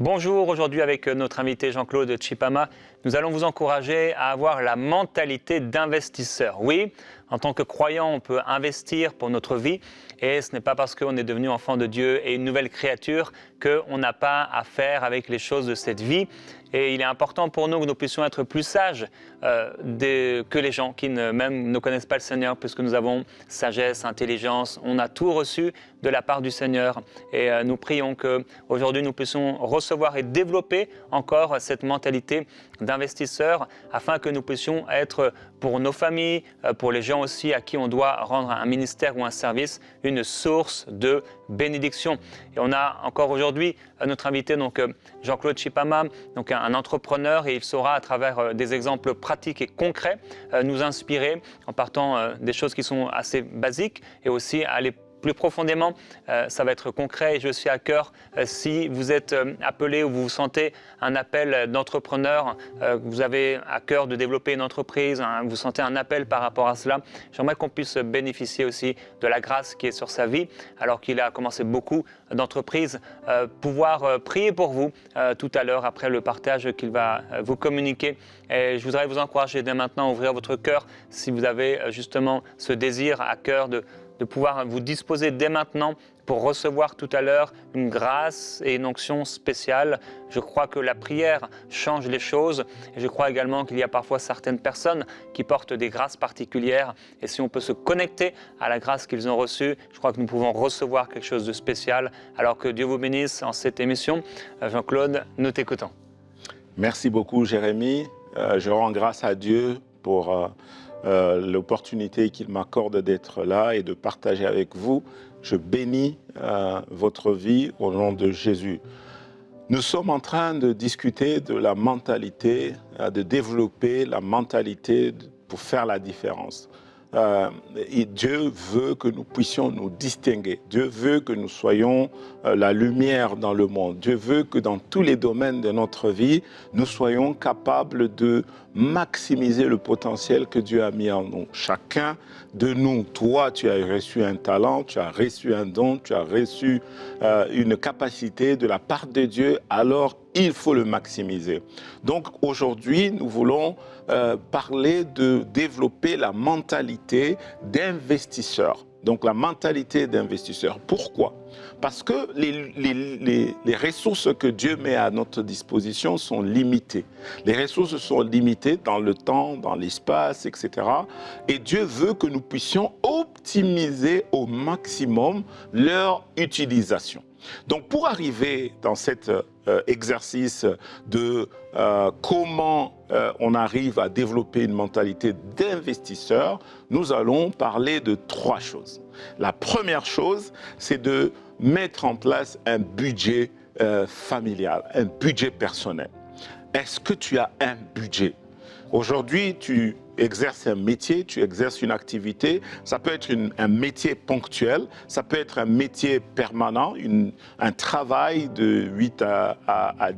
Bonjour, aujourd'hui avec notre invité Jean-Claude Tchipama, nous allons vous encourager à avoir la mentalité d'investisseur. Oui, en tant que croyant, on peut investir pour notre vie et ce n'est pas parce qu'on est devenu enfant de Dieu et une nouvelle créature qu'on n'a pas à faire avec les choses de cette vie. Et il est important pour nous que nous puissions être plus sages que les gens qui même ne connaissent pas le Seigneur, puisque nous avons sagesse, intelligence, on a tout reçu de la part du Seigneur. Et nous prions qu'aujourd'hui nous puissions recevoir et développer encore cette mentalité d'investisseur afin que nous puissions être pour nos familles, pour les gens aussi à qui on doit rendre un ministère ou un service, une source de bénédiction. Et on a encore aujourd'hui notre invité, donc Jean-Claude Tchipama, donc un entrepreneur, et il saura à travers des exemples pratiques et concrets nous inspirer en partant des choses qui sont assez basiques et aussi aller plus profondément, ça va être concret et je suis à cœur. Si vous êtes appelé ou vous sentez un appel d'entrepreneur, vous avez à cœur de développer une entreprise, vous sentez un appel par rapport à cela, j'aimerais qu'on puisse bénéficier aussi de la grâce qui est sur sa vie, alors qu'il a commencé beaucoup d'entreprises, pouvoir prier pour vous tout à l'heure après le partage qu'il va vous communiquer. Et je voudrais vous encourager dès maintenant à ouvrir votre cœur si vous avez justement ce désir à cœur de pouvoir vous disposer dès maintenant pour recevoir tout à l'heure une grâce et une onction spéciale. Je crois que la prière change les choses et je crois également qu'il y a parfois certaines personnes qui portent des grâces particulières et si on peut se connecter à la grâce qu'ils ont reçue, je crois que nous pouvons recevoir quelque chose de spécial. Alors que Dieu vous bénisse en cette émission. Jean-Claude, nous t'écoutons. Merci beaucoup Jérémy. Je rends grâce à Dieu pour l'opportunité qu'il m'accorde d'être là et de partager avec vous. Je bénis votre vie au nom de Jésus. Nous sommes en train de discuter de la mentalité, de développer la mentalité pour faire la différence. Et Dieu veut que nous puissions nous distinguer. Dieu veut que nous soyons la lumière dans le monde. Dieu veut que dans tous les domaines de notre vie, nous soyons capables de maximiser le potentiel que Dieu a mis en nous. Chacun de nous, toi, tu as reçu un talent, tu as reçu un don, tu as reçu une capacité de la part de Dieu, alors il faut le maximiser. Donc aujourd'hui, nous voulons parler de développer la mentalité d'investisseur. Donc la mentalité d'investisseur. Pourquoi? Parce que les ressources que Dieu met à notre disposition sont limitées. Les ressources sont limitées dans le temps, dans l'espace, etc. Et Dieu veut que nous puissions optimiser au maximum leur utilisation. Donc pour arriver dans cet exercice de comment on arrive à développer une mentalité d'investisseur, nous allons parler de trois choses. La première chose, c'est de mettre en place un budget familial, un budget personnel. Est-ce que tu as un budget? Aujourd'hui, tu exerces un métier, tu exerces une activité, ça peut être un métier ponctuel, ça peut être un métier permanent, un travail de 8 à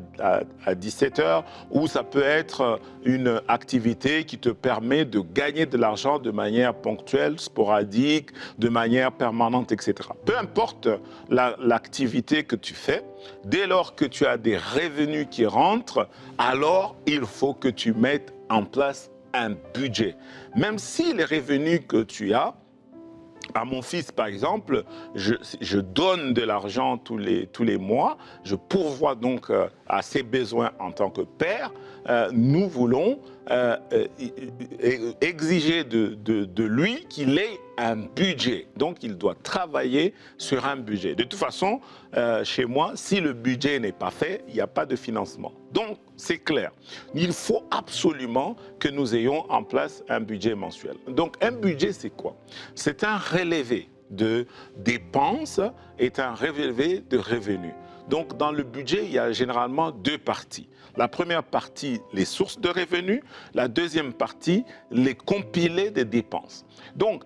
17 heures, ou ça peut être une activité qui te permet de gagner de l'argent de manière ponctuelle, sporadique, de manière permanente, etc. Peu importe l'activité que tu fais, dès lors que tu as des revenus qui rentrent, alors il faut que tu mettes en place un budget. Même si les revenus que tu as, à mon fils par exemple, je donne de l'argent tous les mois, je pourvois donc à ses besoins en tant que père, nous voulons exiger de lui qu'il ait un budget. Donc il doit travailler sur un budget. De toute façon, chez moi, si le budget n'est pas fait, il n'y a pas de financement. Donc c'est clair, il faut absolument que nous ayons en place un budget mensuel. Donc un budget, c'est quoi? C'est un relevé de dépenses et un relevé de revenus. Donc dans le budget, il y a généralement deux parties. La première partie, les sources de revenus. La deuxième partie, les compilés des dépenses. Donc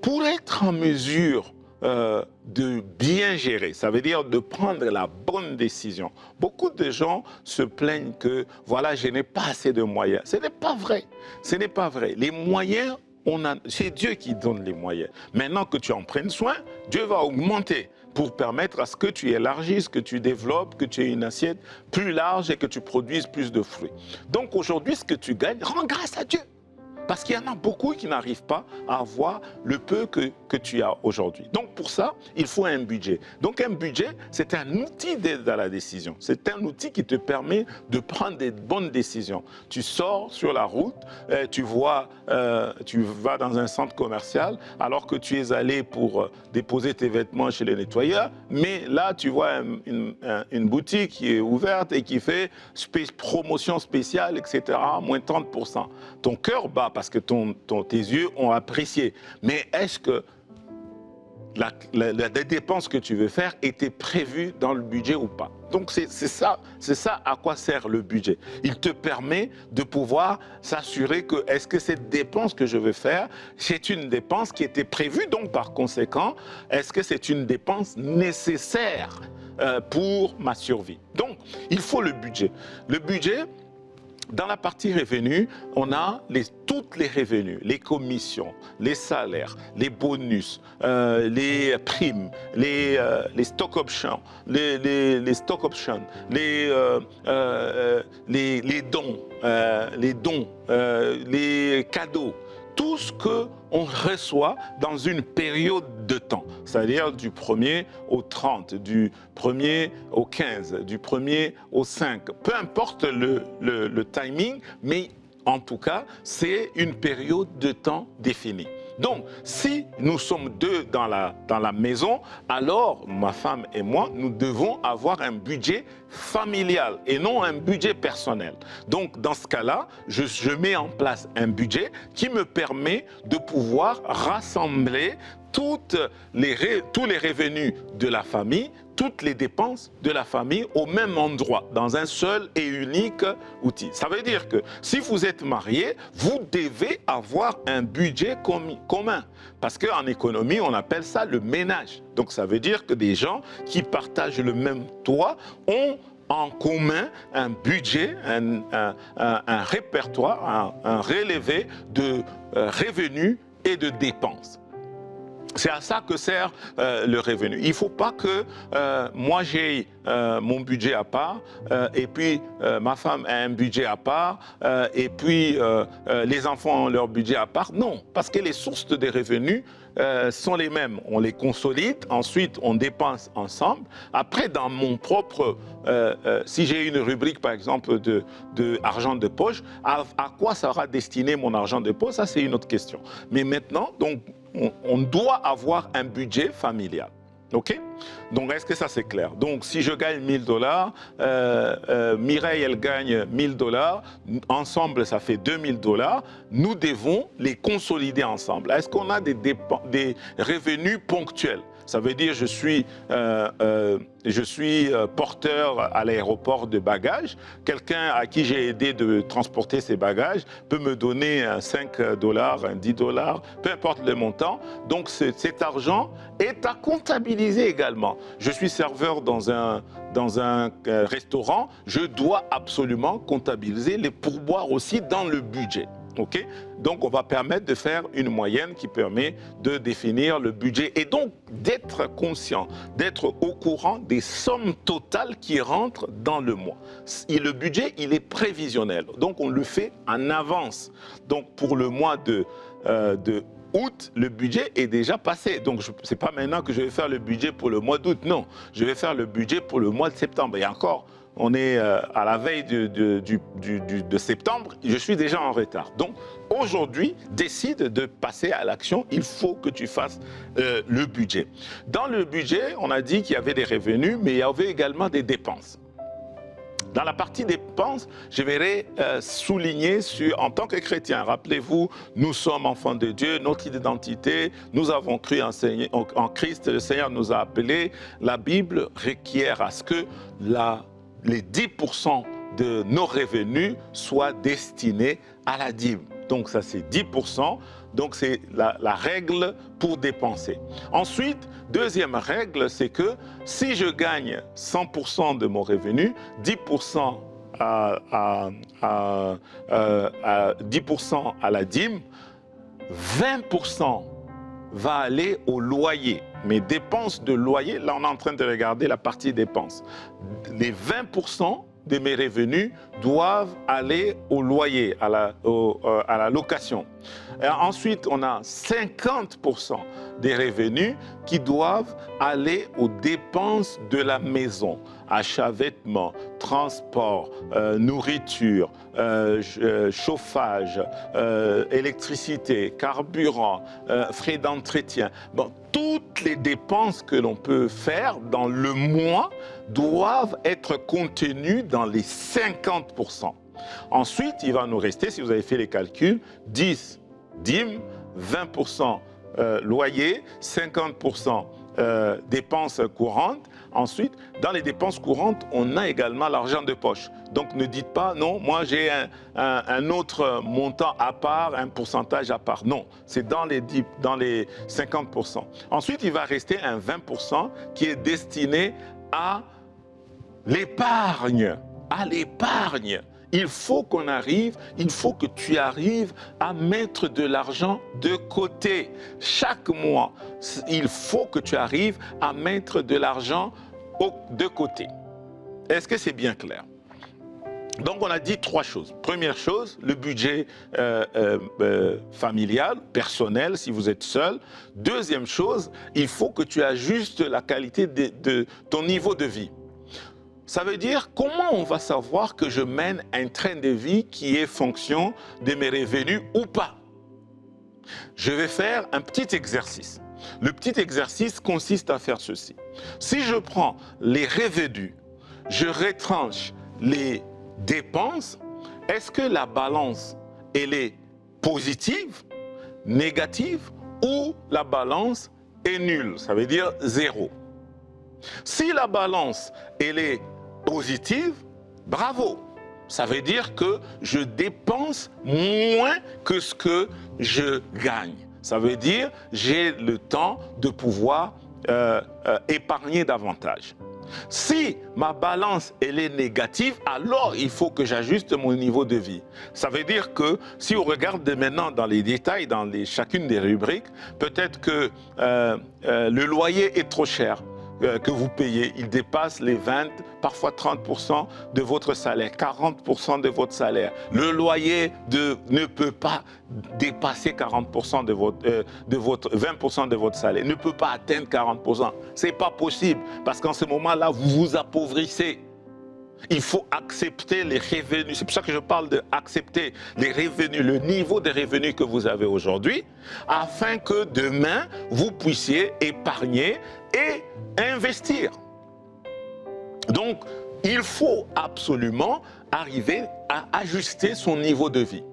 pour être en mesure de bien gérer, ça veut dire de prendre la bonne décision. Beaucoup de gens se plaignent que, voilà, je n'ai pas assez de moyens. Ce n'est pas vrai. Ce n'est pas vrai. Les moyens, c'est Dieu qui donne les moyens. Maintenant que tu en prennes soin, Dieu va augmenter pour permettre à ce que tu élargisses, que tu développes, que tu aies une assiette plus large et que tu produises plus de fruits. Donc aujourd'hui, ce que tu gagnes, rends grâce à Dieu. Parce qu'il y en a beaucoup qui n'arrivent pas à avoir le peu que tu as aujourd'hui. Donc pour ça, il faut un budget. Donc un budget, c'est un outil d'aide à la décision. C'est un outil qui te permet de prendre des bonnes décisions. Tu sors sur la route, tu vas dans un centre commercial alors que tu es allé pour déposer tes vêtements chez les nettoyeurs, mais là tu vois une boutique qui est ouverte et qui fait promotion spéciale, etc., moins 30%. Ton cœur bat parce que tes yeux ont apprécié. Mais est-ce que la dépense que tu veux faire était prévue dans le budget ou pas? Donc c'est ça à quoi sert le budget. Il te permet de pouvoir s'assurer que est-ce que cette dépense que je veux faire, c'est une dépense qui était prévue, donc par conséquent, est-ce que c'est une dépense nécessaire pour ma survie? Donc il faut le budget. Le budget, dans la partie revenus, on a toutes les revenus, les commissions, les salaires, les bonus, les primes, les stock options, les dons, les cadeaux. Tout ce qu'on reçoit dans une période de temps, c'est-à-dire du 1er au 30, du 1er au 15, du 1er au 5, peu importe le timing, mais en tout cas, c'est une période de temps définie. Donc, si nous sommes deux dans la maison, alors ma femme et moi, nous devons avoir un budget familial et non un budget personnel. Donc, dans ce cas-là, je mets en place un budget qui me permet de pouvoir rassembler tous les revenus de la famille, toutes les dépenses de la famille au même endroit, dans un seul et unique outil. Ça veut dire que si vous êtes marié, vous devez avoir un budget commun. Parce qu'en économie, on appelle ça le ménage. Donc ça veut dire que des gens qui partagent le même toit ont en commun un budget, un répertoire, un relevé de revenus et de dépenses. C'est à ça que sert le revenu. Il ne faut pas que moi j'ai mon budget à part et puis ma femme a un budget à part et puis les enfants ont leur budget à part. Non, parce que les sources de revenus sont les mêmes. On les consolide, ensuite on dépense ensemble. Après, dans mon propre, si j'ai une rubrique par exemple de argent de poche, à quoi sera destiné mon argent de poche? Ça c'est une autre question. Mais maintenant, donc, on doit avoir un budget familial. OK? Donc, est-ce que ça c'est clair? Donc, si je gagne $1000, Mireille, elle gagne $1000, ensemble, ça fait $2000, nous devons les consolider ensemble. Est-ce qu'on a des revenus ponctuels? Ça veut dire je suis porteur à l'aéroport de bagages. Quelqu'un à qui j'ai aidé de transporter ses bagages peut me donner $5, $10, peu importe le montant. Donc cet argent est à comptabiliser également. Je suis serveur dans un restaurant, je dois absolument comptabiliser les pourboires aussi dans le budget. Okay? Donc, on va permettre de faire une moyenne qui permet de définir le budget et donc d'être conscient, d'être au courant des sommes totales qui rentrent dans le mois. Et le budget, il est prévisionnel. Donc, on le fait en avance. Donc, pour le mois de août, le budget est déjà passé. Donc, ce n'est pas maintenant que je vais faire le budget pour le mois d'août. Non, je vais faire le budget pour le mois de septembre. Et encore, on est à la veille de septembre, je suis déjà en retard. Donc, aujourd'hui, décide de passer à l'action. Il faut que tu fasses le budget. Dans le budget, on a dit qu'il y avait des revenus, mais il y avait également des dépenses. Dans la partie dépenses, je vais souligner en tant que chrétien, rappelez-vous, nous sommes enfants de Dieu, notre identité, nous avons cru en Christ, le Seigneur nous a appelés. La Bible requiert à ce que les 10% de nos revenus soient destinés à la dîme. Donc ça c'est 10%, donc c'est la règle pour dépenser. Ensuite, deuxième règle, c'est que si je gagne 100% de mon revenu, 10% à 10% à la dîme, 20% va aller au loyer. mes dépenses de loyer, là on est en train de regarder la partie dépenses. Les 20% de mes revenus doivent aller au loyer, à la location. Et ensuite, on a 50% des revenus qui doivent aller aux dépenses de la maison. Achat vêtements, transport, nourriture, chauffage, électricité, carburant, frais d'entretien. Bon, toutes les dépenses que l'on peut faire dans le mois doivent être contenues dans les 50%. Ensuite, il va nous rester, si vous avez fait les calculs, 10 dîmes, 20% loyer, 50% dépenses courantes. Ensuite, dans les dépenses courantes, on a également l'argent de poche. Donc ne dites pas, non, moi j'ai un autre montant à part, un pourcentage à part. Non, c'est dans les 50%. Ensuite, il va rester un 20% qui est destiné à l'épargne. À l'épargne. Il faut qu'on arrive, il faut que tu arrives à mettre de l'argent de côté. Chaque mois, il faut que tu arrives à mettre de l'argent de côté. Est-ce que c'est bien clair? Donc, on a dit 3 choses. Première chose, le budget familial, personnel, si vous êtes seul. Deuxième chose, il faut que tu ajustes la qualité de ton niveau de vie. Ça veut dire, comment on va savoir que je mène un train de vie qui est fonction de mes revenus ou pas? Je vais faire un petit exercice. Le petit exercice consiste à faire ceci. Si je prends les revenus, je retranche les dépenses, est-ce que la balance, elle est positive, négative ou la balance est nulle? Ça veut dire 0. Si la balance, elle est positive, bravo. Ça veut dire que je dépense moins que ce que je gagne. Ça veut dire j'ai le temps de pouvoir épargner davantage. Si ma balance elle est négative, alors il faut que j'ajuste mon niveau de vie. Ça veut dire que si on regarde maintenant dans les détails, dans chacune des rubriques, peut-être que le loyer est trop cher que vous payez, il dépasse les 20, parfois 30% de votre salaire, 40% de votre salaire. Le loyer ne peut pas dépasser 40% de votre 20% de votre salaire, ne peut pas atteindre 40%. C'est pas possible parce qu'en ce moment-là, vous vous appauvrissez. Il faut accepter les revenus. C'est pour ça que je parle d'accepter les revenus, le niveau de revenus que vous avez aujourd'hui, afin que demain, vous puissiez épargner et investir. Donc, il faut absolument arriver à ajuster son niveau de vie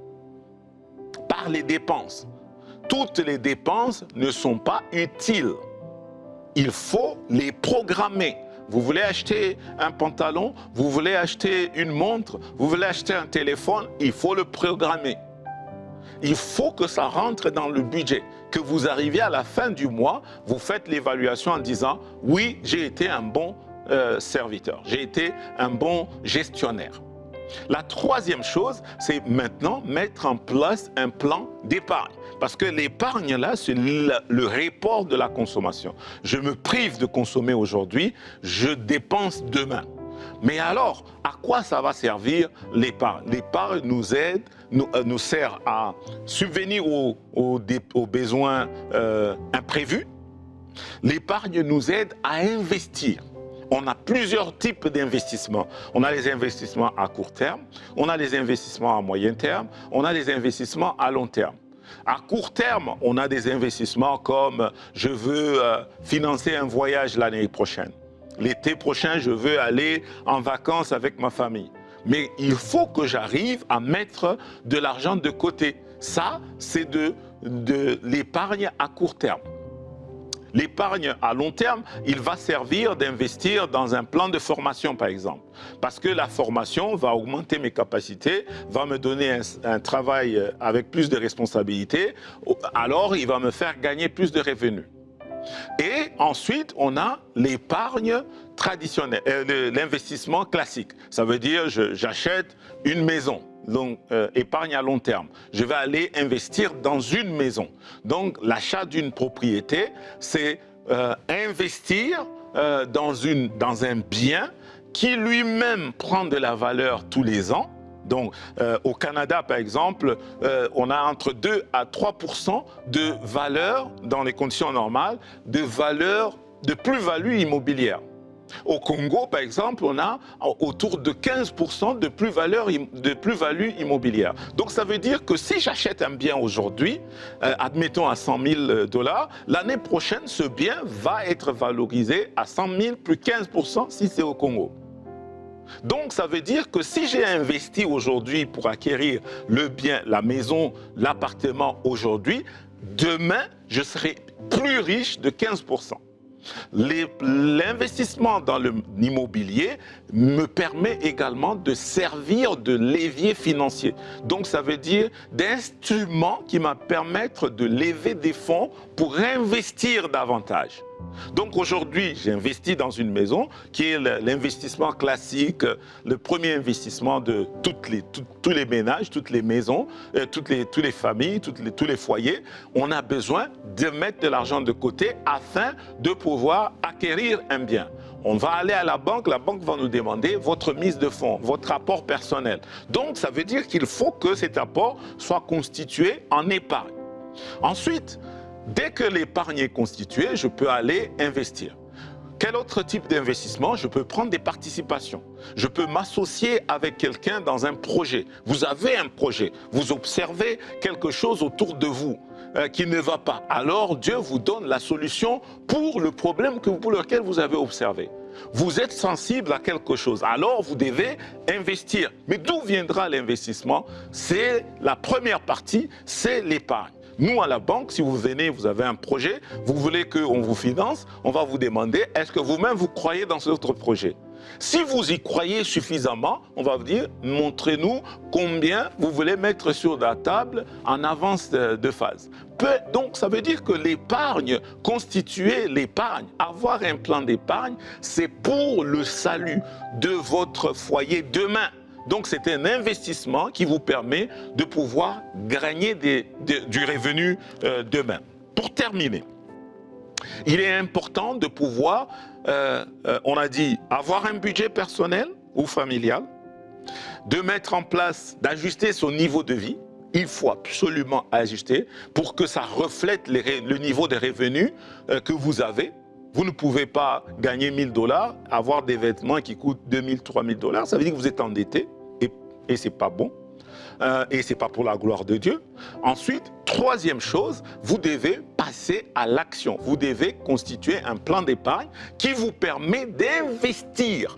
par les dépenses. Toutes les dépenses ne sont pas utiles. Il faut les programmer. Vous voulez acheter un pantalon, vous voulez acheter une montre, vous voulez acheter un téléphone, il faut le programmer. Il faut que ça rentre dans le budget, que vous arriviez à la fin du mois, vous faites l'évaluation en disant « Oui, j'ai été un bon serviteur, j'ai été un bon gestionnaire ». La troisième chose, c'est maintenant mettre en place un plan d'épargne. Parce que l'épargne, là, c'est le report de la consommation. Je me prive de consommer aujourd'hui, je dépense demain. Mais alors, à quoi ça va servir l'épargne? L'épargne nous aide, nous sert à subvenir aux besoins imprévus. L'épargne nous aide à investir. On a plusieurs types d'investissements. On a les investissements à court terme, on a les investissements à moyen terme, on a les investissements à long terme. À court terme, on a des investissements comme je veux financer un voyage l'année prochaine. L'été prochain, je veux aller en vacances avec ma famille. Mais il faut que j'arrive à mettre de l'argent de côté. Ça, c'est de l'épargne à court terme. L'épargne à long terme, il va servir d'investir dans un plan de formation, par exemple. Parce que la formation va augmenter mes capacités, va me donner un travail avec plus de responsabilités, alors il va me faire gagner plus de revenus. Et ensuite, on a l'épargne traditionnelle, l'investissement classique. Ça veut dire, j'achète une maison. Donc, épargne à long terme. Je vais aller investir dans une maison. Donc, l'achat d'une propriété, c'est investir dans un bien qui lui-même prend de la valeur tous les ans. Donc, au Canada, par exemple, on a entre 2 à 3% de valeur, dans les conditions normales, de valeur de plus-value immobilière. Au Congo, par exemple, on a autour de 15% de plus-value immobilière. Donc, ça veut dire que si j'achète un bien aujourd'hui, admettons à $100,000, l'année prochaine, ce bien va être valorisé à 100 000 plus 15% si c'est au Congo. Donc, ça veut dire que si j'ai investi aujourd'hui pour acquérir le bien, la maison, l'appartement aujourd'hui, demain, je serai plus riche de 15%. L'investissement dans l'immobilier me permet également de servir de levier financier. Donc, ça veut dire d'instrument qui va permettre de lever des fonds pour investir davantage. Donc aujourd'hui, j'ai investi dans une maison qui est l'investissement classique, le premier investissement de tous les ménages, toutes les maisons, toutes les familles, tous les foyers. On a besoin de mettre de l'argent de côté afin de pouvoir acquérir un bien. On va aller à la banque va nous demander votre mise de fonds, votre apport personnel. Donc ça veut dire qu'il faut que cet apport soit constitué en épargne. Ensuite, dès que l'épargne est constituée, je peux aller investir. Quel autre type d'investissement? Je peux prendre des participations. Je peux m'associer avec quelqu'un dans un projet. Vous avez un projet, vous observez quelque chose autour de vous qui ne va pas. Alors Dieu vous donne la solution pour le problème pour lequel vous avez observé. Vous êtes sensible à quelque chose, alors vous devez investir. Mais d'où viendra l'investissement? C'est la première partie, c'est l'épargne. Nous, à la banque, si vous venez, vous avez un projet, vous voulez qu'on vous finance, on va vous demander, est-ce que vous-même vous croyez dans votre projet? Si vous y croyez suffisamment, on va vous dire, montrez-nous combien vous voulez mettre sur la table en avance de phase. Donc, ça veut dire que l'épargne, constituer l'épargne, avoir un plan d'épargne, c'est pour le salut de votre foyer demain. Donc, c'est un investissement qui vous permet de pouvoir gagner du revenu demain. Pour terminer, il est important de pouvoir, on a dit, avoir un budget personnel ou familial, de mettre en place, d'ajuster son niveau de vie. Il faut absolument ajuster pour que ça reflète le niveau de revenus que vous avez. Vous ne pouvez pas gagner $1 000, avoir des vêtements qui coûtent $2 000, $3 000. Ça veut dire que vous êtes endetté. Et ce n'est pas bon, et ce n'est pas pour la gloire de Dieu. Ensuite, troisième chose, vous devez passer à l'action. Vous devez constituer un plan d'épargne qui vous permet d'investir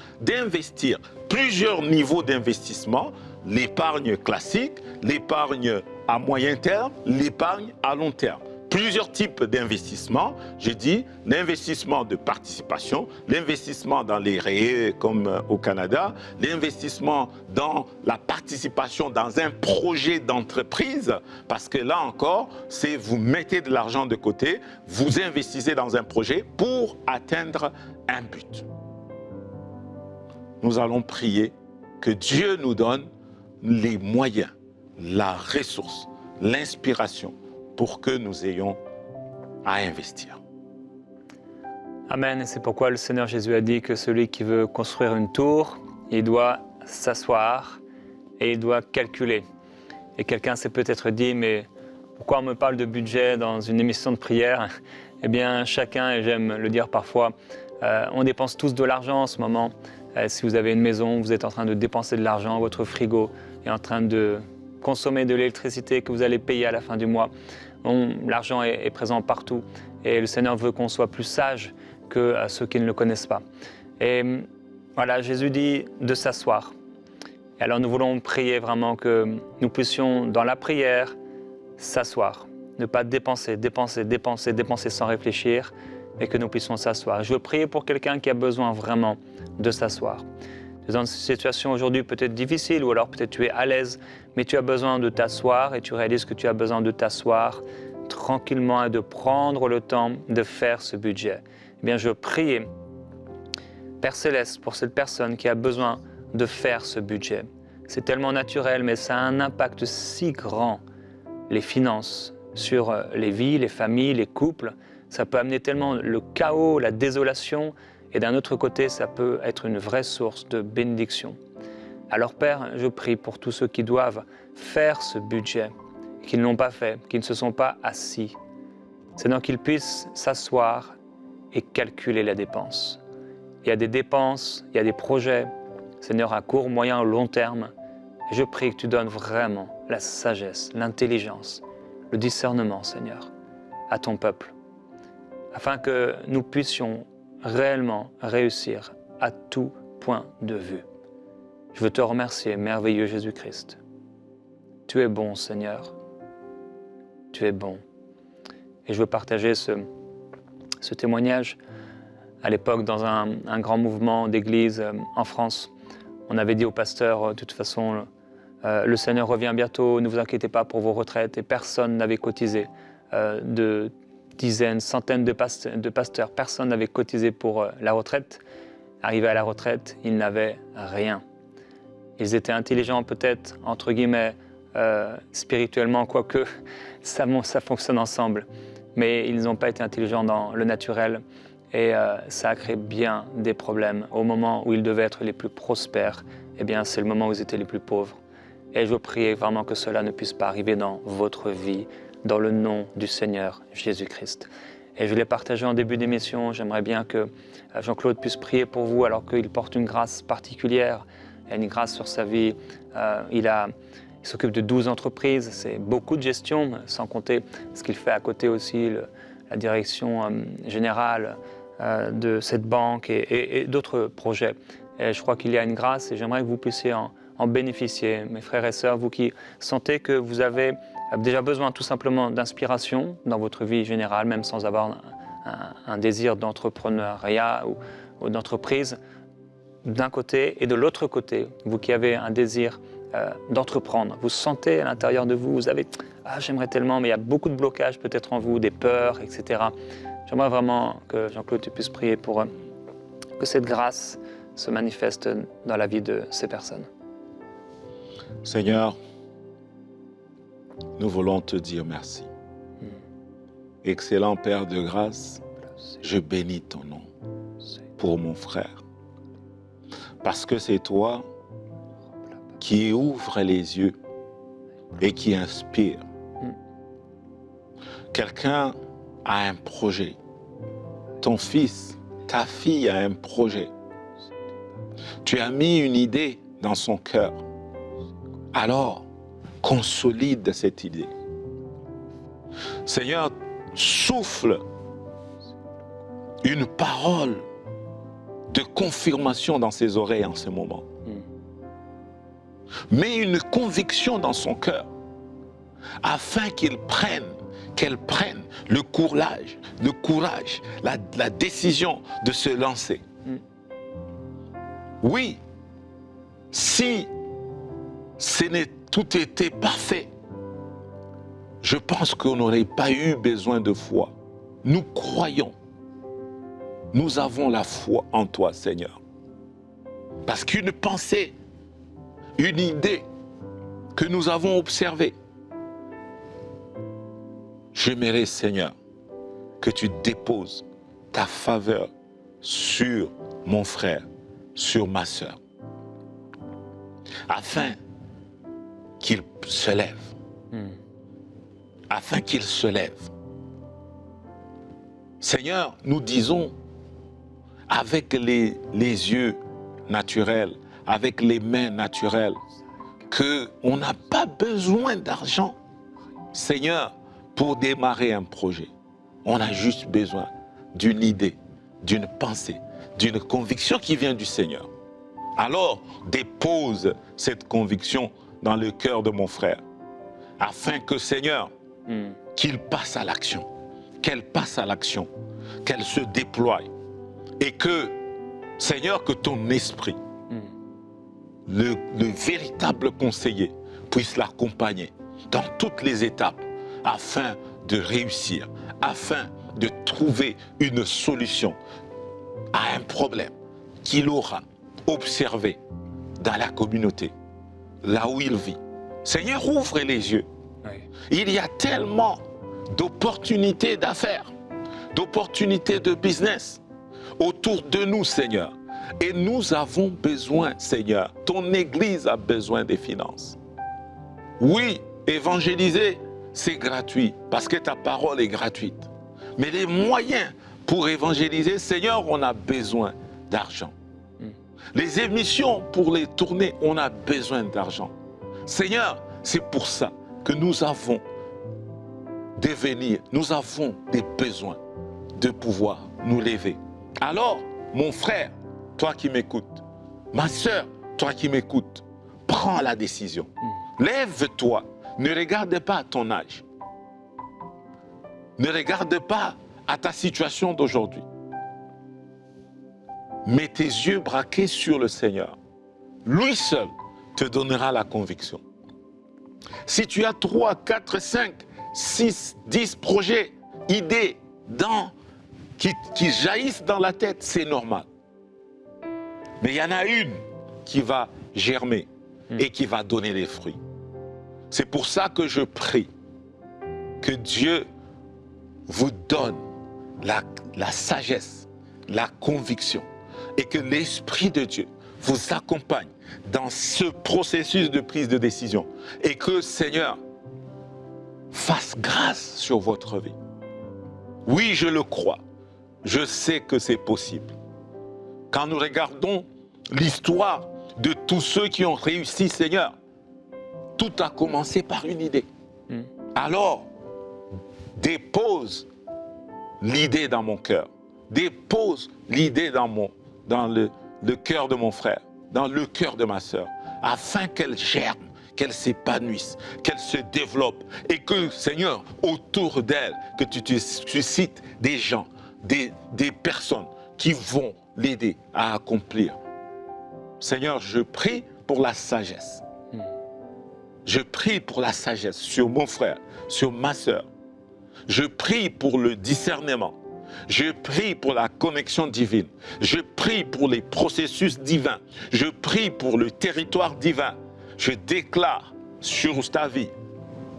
plusieurs niveaux d'investissement, l'épargne classique, l'épargne à moyen terme, l'épargne à long terme. Plusieurs types d'investissements, j'ai dit l'investissement de participation, l'investissement dans les REE comme au Canada, l'investissement dans la participation dans un projet d'entreprise, parce que là encore, c'est vous mettez de l'argent de côté, vous investissez dans un projet pour atteindre un but. Nous allons prier que Dieu nous donne les moyens, la ressource, l'inspiration, pour que nous ayons à investir. Amen. Et c'est pourquoi le Seigneur Jésus a dit que celui qui veut construire une tour, il doit s'asseoir et il doit calculer. Et quelqu'un s'est peut-être dit, mais pourquoi on me parle de budget dans une émission de prière? Eh bien, chacun, et j'aime le dire parfois, on dépense tous de l'argent en ce moment. Si vous avez une maison, vous êtes en train de dépenser de l'argent, votre frigo est en train de consommer de l'électricité que vous allez payer à la fin du mois. L'argent est présent partout et le Seigneur veut qu'on soit plus sage que ceux qui ne le connaissent pas. Et voilà, Jésus dit de s'asseoir. Et alors nous voulons prier vraiment que nous puissions dans la prière s'asseoir, ne pas dépenser sans réfléchir, mais que nous puissions s'asseoir. Je veux prier pour quelqu'un qui a besoin vraiment de s'asseoir. Tu es dans une situation aujourd'hui peut-être difficile ou alors peut-être tu es à l'aise, mais tu as besoin de t'asseoir et tu réalises que tu as besoin de t'asseoir tranquillement et de prendre le temps de faire ce budget. Eh bien, je prie, Père Céleste, pour cette personne qui a besoin de faire ce budget. C'est tellement naturel, mais ça a un impact si grand, les finances, sur les vies, les familles, les couples. ça peut amener tellement le chaos, la désolation, et d'un autre côté, ça peut être une vraie source de bénédiction. Alors Père, je prie pour tous ceux qui doivent faire ce budget, qui ne l'ont pas fait, qui ne se sont pas assis. Seigneur, qu'ils puissent s'asseoir et calculer la dépense. Il y a des dépenses, il y a des projets, Seigneur, à court, moyen ou long terme. Et je prie que tu donnes vraiment la sagesse, l'intelligence, le discernement, Seigneur, à ton peuple, afin que nous puissions réellement réussir à tout point de vue. Je veux te remercier, merveilleux Jésus-Christ. Tu es bon, Seigneur. Tu es bon. Et je veux partager ce témoignage. À l'époque, dans un grand mouvement d'église en France, on avait dit au pasteur, de toute façon, le Seigneur revient bientôt, ne vous inquiétez pas pour vos retraites. Et personne n'avait cotisé, de dizaines, centaines de pasteurs, personne n'avait cotisé pour la retraite. Arrivé à la retraite, ils n'avaient rien. Ils étaient intelligents peut-être, entre guillemets, spirituellement, quoique ça fonctionne ensemble. Mais ils n'ont pas été intelligents dans le naturel et ça a créé bien des problèmes. Au moment où ils devaient être les plus prospères, eh bien c'est le moment où ils étaient les plus pauvres. Et je prie vraiment que cela ne puisse pas arriver dans votre vie, dans le nom du Seigneur Jésus-Christ. Et je l'ai partagé en début d'émission, j'aimerais bien que Jean-Claude puisse prier pour vous alors qu'il porte une grâce particulière, il y a une grâce sur sa vie. Il s'occupe de 12 entreprises, c'est beaucoup de gestion, sans compter ce qu'il fait à côté aussi, la direction générale de cette banque et d'autres projets. Et je crois qu'il y a une grâce et j'aimerais que vous puissiez en bénéficier. Mes frères et sœurs, vous qui sentez que vous avez déjà besoin tout simplement d'inspiration dans votre vie générale, même sans avoir un désir d'entrepreneuriat ou d'entreprise, d'un côté, et de l'autre côté, vous qui avez un désir d'entreprendre, vous sentez à l'intérieur de vous, vous avez « Ah, j'aimerais tellement », mais il y a beaucoup de blocages peut-être en vous, des peurs, etc. J'aimerais vraiment que Jean-Claude, tu puisses prier pour que cette grâce se manifeste dans la vie de ces personnes. Seigneur, nous voulons te dire merci. Excellent Père de grâce, je bénis ton nom pour mon frère. Parce que c'est toi qui ouvre les yeux et qui inspire. Quelqu'un a un projet. Ton fils, ta fille a un projet. Tu as mis une idée dans son cœur. Alors, consolide cette idée. Seigneur, souffle une parole de confirmation dans ses oreilles en ce moment. Mets une conviction dans son cœur afin qu'elle prenne le courage, la décision de se lancer. Oui, si tout était parfait, je pense qu'on n'aurait pas eu besoin de foi. Nous croyons. Nous avons la foi en toi, Seigneur. Parce qu'une pensée, une idée que nous avons observée, j'aimerais, Seigneur, que tu déposes ta faveur sur mon frère, sur ma sœur, afin qu'il se lève. Afin qu'il se lève. Seigneur, nous disons avec les yeux naturels, avec les mains naturelles, qu'on n'a pas besoin d'argent, Seigneur, pour démarrer un projet. On a juste besoin d'une idée, d'une pensée, d'une conviction qui vient du Seigneur. Alors, dépose cette conviction dans le cœur de mon frère, afin que, Seigneur, qu'il passe à l'action, qu'elle passe à l'action, qu'elle se déploie, et que, Seigneur, que ton esprit, le véritable conseiller, puisse l'accompagner dans toutes les étapes, afin de réussir, afin de trouver une solution à un problème qu'il aura observé dans la communauté, là où il vit. Seigneur, ouvre les yeux. Oui. Il y a tellement d'opportunités d'affaires. d'opportunités de business autour de nous, Seigneur. Et nous avons besoin, Seigneur, ton Église a besoin des finances. Oui, évangéliser, c'est gratuit, parce que ta parole est gratuite. Mais les moyens pour évangéliser, Seigneur, on a besoin d'argent. Les émissions pour les tourner, on a besoin d'argent. Seigneur, c'est pour ça que nous avons nous avons des besoins de pouvoir nous lever. Alors, mon frère, toi qui m'écoutes, ma soeur, toi qui m'écoutes, prends la décision. Lève-toi, ne regarde pas à ton âge. Ne regarde pas à ta situation d'aujourd'hui. Mets tes yeux braqués sur le Seigneur. Lui seul te donnera la conviction. Si tu as 3, 4, 5, 6, 10 projets, idées qui jaillissent dans la tête, c'est normal. Mais il y en a une qui va germer et qui va donner des fruits. C'est pour ça que je prie que Dieu vous donne la sagesse, la conviction et que l'Esprit de Dieu vous accompagne dans ce processus de prise de décision et que, Seigneur, fasse grâce sur votre vie. Oui, je le crois. Je sais que c'est possible. Quand nous regardons l'histoire de tous ceux qui ont réussi, Seigneur, tout a commencé par une idée. Alors, dépose l'idée dans mon cœur. Dépose l'idée dans le cœur de mon frère, dans le cœur de ma sœur, afin qu'elle germe, qu'elle s'épanouisse, qu'elle se développe et que, Seigneur, autour d'elle, que tu suscites des gens, des personnes qui vont l'aider à accomplir. Seigneur, je prie pour la sagesse. Je prie pour la sagesse sur mon frère, sur ma sœur. Je prie pour le discernement. Je prie pour la connexion divine. Je prie pour les processus divins. Je prie pour le territoire divin. Je déclare sur ta vie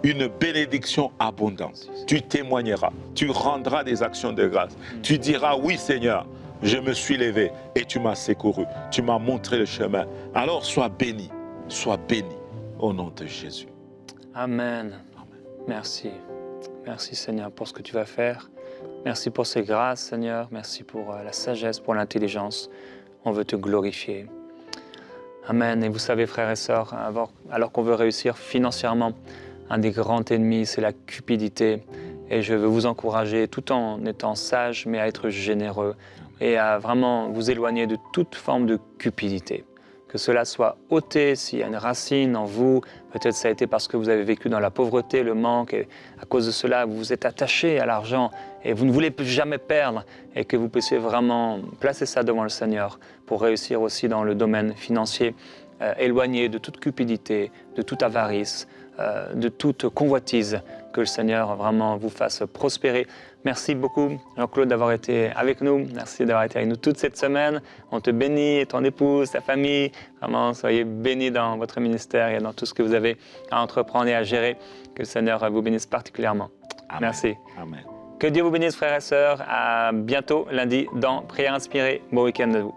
une bénédiction abondante. Tu témoigneras, tu rendras des actions de grâce. Tu diras, oui Seigneur, je me suis levé et tu m'as secouru. Tu m'as montré le chemin. Alors sois béni au nom de Jésus. Amen. Merci. Merci Seigneur pour ce que tu vas faire. Merci pour ces grâces Seigneur. Merci pour la sagesse, pour l'intelligence. On veut te glorifier. Amen. Et vous savez frères et sœurs, alors qu'on veut réussir financièrement, un des grands ennemis c'est la cupidité. Et je veux vous encourager tout en étant sage mais à être généreux et à vraiment vous éloigner de toute forme de cupidité. Que cela soit ôté s'il y a une racine en vous. Peut-être ça a été parce que vous avez vécu dans la pauvreté, le manque, et à cause de cela, vous vous êtes attaché à l'argent et vous ne voulez plus jamais perdre et que vous puissiez vraiment placer ça devant le Seigneur pour réussir aussi dans le domaine financier, éloigné de toute cupidité, de toute avarice, de toute convoitise, que le Seigneur vraiment vous fasse prospérer. Merci beaucoup Jean-Claude d'avoir été avec nous. Merci d'avoir été avec nous toute cette semaine. On te bénit et ton épouse, ta famille. Vraiment, soyez bénis dans votre ministère et dans tout ce que vous avez à entreprendre et à gérer. Que le Seigneur vous bénisse particulièrement. Amen. Merci. Amen. Que Dieu vous bénisse frères et sœurs. À bientôt lundi dans Prière inspirée. Bon week-end à vous.